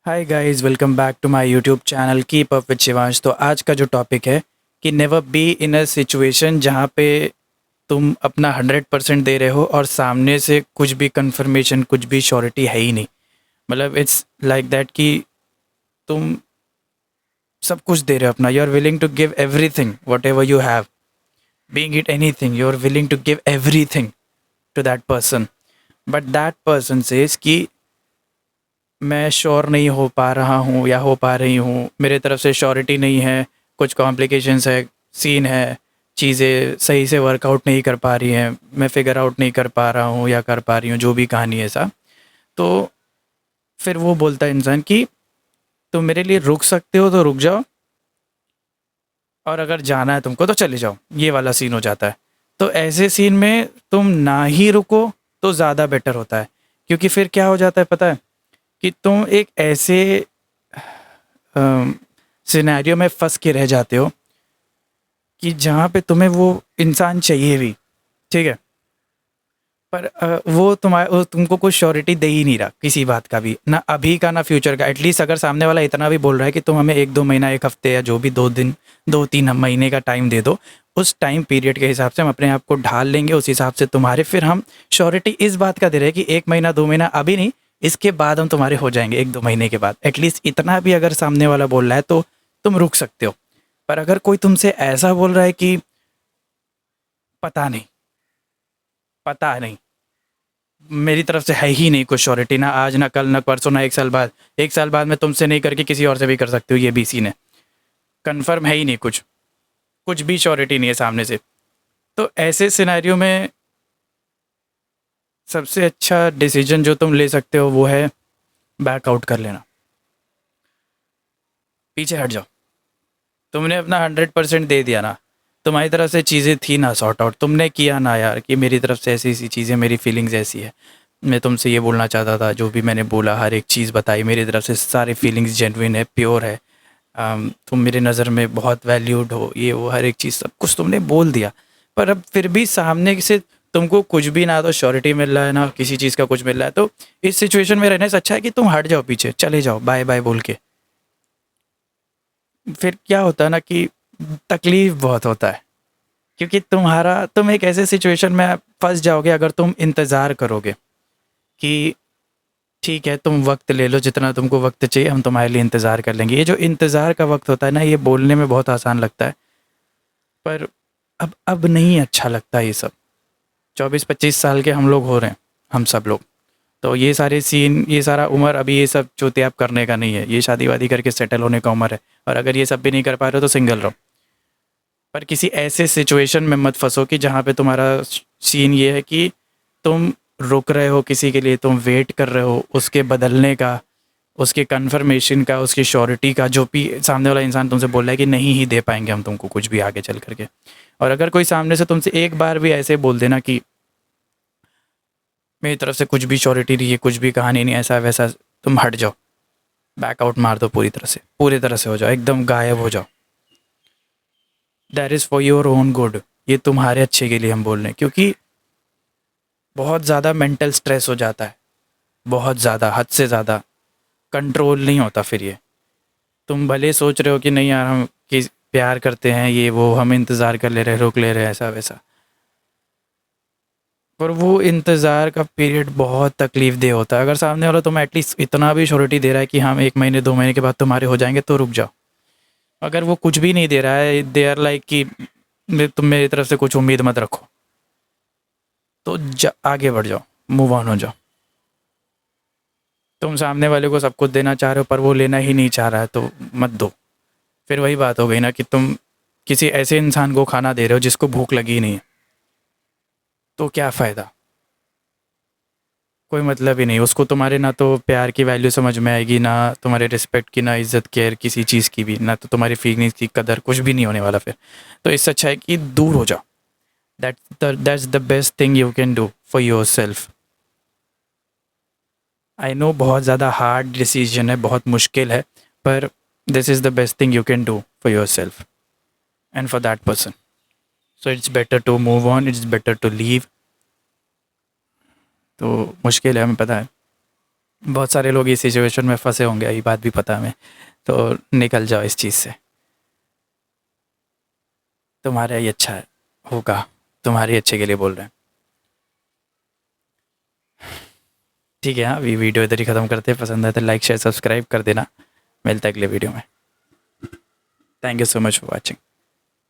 Hi guys, welcome back to my YouTube channel keep up with Shivansh. तो आज का जो टॉपिक है कि never be in a situation जहाँ पे तुम अपना 100% दे रहे हो और सामने से कुछ भी कंफर्मेशन, कुछ भी श्योरिटी है ही नहीं। मतलब इट्स लाइक दैट कि तुम सब कुछ दे रहे हो अपना। You are willing to give everything, whatever you have, being it anything, you are willing to give everything to that person, but that person says कि मैं श्योर नहीं हो पा रहा हूँ या हो पा रही हूँ, मेरे तरफ से श्योरिटी नहीं है, कुछ कॉम्प्लिकेशंस है, सीन है, चीज़ें सही से वर्कआउट नहीं कर पा रही हैं, मैं फिगर आउट नहीं कर पा रहा हूँ या कर पा रही हूँ, जो भी कहानी है ऐसा। तो फिर वो बोलता है इंसान कि तुम मेरे लिए रुक सकते हो तो रुक जाओ, और अगर जाना है तुमको तो चले जाओ। ये वाला सीन हो जाता है। तो ऐसे सीन में तुम ना ही रुको तो ज़्यादा बेटर होता है, क्योंकि फिर क्या हो जाता है पता है कि तुम एक ऐसे सिनेरियो में फंस के रह जाते हो कि जहाँ पे तुम्हें वो इंसान चाहिए भी, ठीक है, पर वो तुमको कुछ श्योरिटी दे ही नहीं रहा किसी बात का भी, ना अभी का ना फ्यूचर का। एटलीस्ट अगर सामने वाला इतना भी बोल रहा है कि तुम हमें 1-2 महीना, 1 हफ्ते या जो भी 2 दिन, 2-3 महीने का टाइम दे दो, उस टाइम पीरियड के हिसाब से हम अपने आप को ढाल लेंगे, उस हिसाब से तुम्हारे फिर हम श्योरिटी इस बात का दे रहे हैं कि 1 महीना 2 महीना अभी नहीं, इसके बाद हम तुम्हारे हो जाएंगे 1-2 महीने के बाद। एटलीस्ट इतना भी अगर सामने वाला बोल रहा है तो तुम रुक सकते हो। पर अगर कोई तुमसे ऐसा बोल रहा है कि पता नहीं, पता नहीं, मेरी तरफ से है ही नहीं कुछ श्योरिटी, ना आज ना कल ना परसों ना 1 साल बाद, 1 साल बाद मैं तुमसे नहीं करके किसी और से भी कर सकती हूँ, ये भी सीन है, कन्फर्म है ही नहीं कुछ, कुछ भी श्योरिटी नहीं है सामने से। तो ऐसे सिनेरियो में सबसे अच्छा डिसीजन जो तुम ले सकते हो वो है बैक आउट कर लेना, पीछे हट जाओ। तुमने अपना 100% दे दिया ना, तुम्हारी तरफ से चीज़ें थी ना सॉर्ट आउट, तुमने किया ना यार कि मेरी तरफ से ऐसी ऐसी चीज़ें, मेरी फीलिंग्स ऐसी है, मैं तुमसे ये बोलना चाहता था, जो भी मैंने बोला हर एक चीज़ बताई, मेरी तरफ से सारी फीलिंग्स जेन्युइन है, प्योर है। तुम मेरी नज़र में बहुत वैल्यूड हो, ये वो हर एक चीज़ सब कुछ तुमने बोल दिया। पर अब फिर भी सामने से तुमको कुछ भी ना तो श्योरिटी मिल रहा है ना किसी चीज़ का कुछ मिल रहा है, तो इस सिचुएशन में रहने से अच्छा है कि तुम हट जाओ, पीछे चले जाओ, बाय बाय बोल के। फिर क्या होता है ना कि तकलीफ बहुत होता है, क्योंकि तुम एक ऐसे सिचुएशन में फंस जाओगे अगर तुम इंतज़ार करोगे कि ठीक है तुम वक्त ले लो, जितना तुमको वक्त चाहिए हम तुम्हारे लिए इंतज़ार कर लेंगे। ये जो इंतज़ार का वक्त होता है ना, ये बोलने में बहुत आसान लगता है, पर अब नहीं अच्छा लगता ये सब। 24-25 साल के हम लोग हो रहे हैं, हम सब लोग। तो ये सारे सीन, ये सारा उम्र अभी ये सब चोटियाप करने का नहीं है, ये शादी वादी करके सेटल होने का उम्र है। और अगर ये सब भी नहीं कर पा रहे हो तो सिंगल रहो। पर किसी ऐसे सिचुएशन में मत फंसो कि जहाँ पे तुम्हारा सीन ये है कि तुम रुक रहे हो किसी के लिए, तुम वेट कर रहे हो उसके बदलने का, उसके कन्फर्मेशन का, उसकी श्योरिटी का, जो भी सामने वाला इंसान तुमसे बोल रहा है कि नहीं ही दे पाएंगे हम तुमको कुछ भी आगे चल करके। और अगर कोई सामने से तुमसे एक बार भी ऐसे बोल देना कि मेरी तरफ से कुछ भी श्योरिटी नहीं है, कुछ भी कहानी नहीं, ऐसा वैसा, तुम हट जाओ, बैकआउट मार दो पूरी तरह से हो जाओ, एकदम गायब हो जाओ। That is for your own good, ये तुम्हारे अच्छे के लिए हम बोल रहे हैं, क्योंकि बहुत ज़्यादा मेंटल स्ट्रेस हो जाता है, बहुत ज़्यादा, हद से ज़्यादा कंट्रोल नहीं होता फिर ये। तुम भले सोच रहे हो कि नहीं यार हम कि प्यार करते हैं, ये वो, हम इंतज़ार कर ले रहे हैं, रोक ले रहे हैं, ऐसा वैसा, पर वो इंतज़ार का पीरियड बहुत तकलीफ दे होता है। अगर सामने वाला तुम्हें एटलीस्ट इतना भी श्योरिटी दे रहा है कि हम 1 महीने 2 महीने के बाद तुम्हारे हो जाएंगे तो रुक जाओ। अगर वो कुछ भी नहीं दे रहा है, दे आर लाइक कि तुम मेरी तरफ से कुछ उम्मीद मत रखो, तो आगे बढ़ जाओ, मूव ऑन हो जाओ। तुम सामने वाले को सब कुछ देना चाह रहे हो पर वो लेना ही नहीं चाह रहा है तो मत दो। फिर वही बात हो गई ना कि तुम किसी ऐसे इंसान को खाना दे रहे हो जिसको भूख लगी ही नहीं है, तो क्या फ़ायदा, कोई मतलब ही नहीं। उसको तुम्हारे ना तो प्यार की वैल्यू समझ में आएगी, ना तुम्हारे रिस्पेक्ट की, ना इज्जत केयर किसी चीज़ की भी, ना तो तुम्हारी फीलिंग्स की कदर, कुछ भी नहीं होने वाला फिर। तो इससे अच्छा है कि दूर हो जाओ। That's the best thing you can do for yourself. I know बहुत ज़्यादा हार्ड डिसीजन है, बहुत मुश्किल है, पर this is the best thing you can do for yourself and for that person. So it's better to move on, it's better to leave. तो मुश्किल है, हमें पता है, बहुत सारे लोग इस सिचुएशन में फंसे होंगे, ये बात भी पता है हमें। तो निकल जाओ इस चीज़ से, तुम्हारा ही अच्छा है होगा, तुम्हारे अच्छे के लिए बोल रहे हैं। ठीक है, हाँ, अभी वीडियो इधर ही ख़त्म करते हैं। पसंद आए तो लाइक शेयर सब्सक्राइब कर देना। मिलता है अगले वीडियो में। Thank you so much for watching.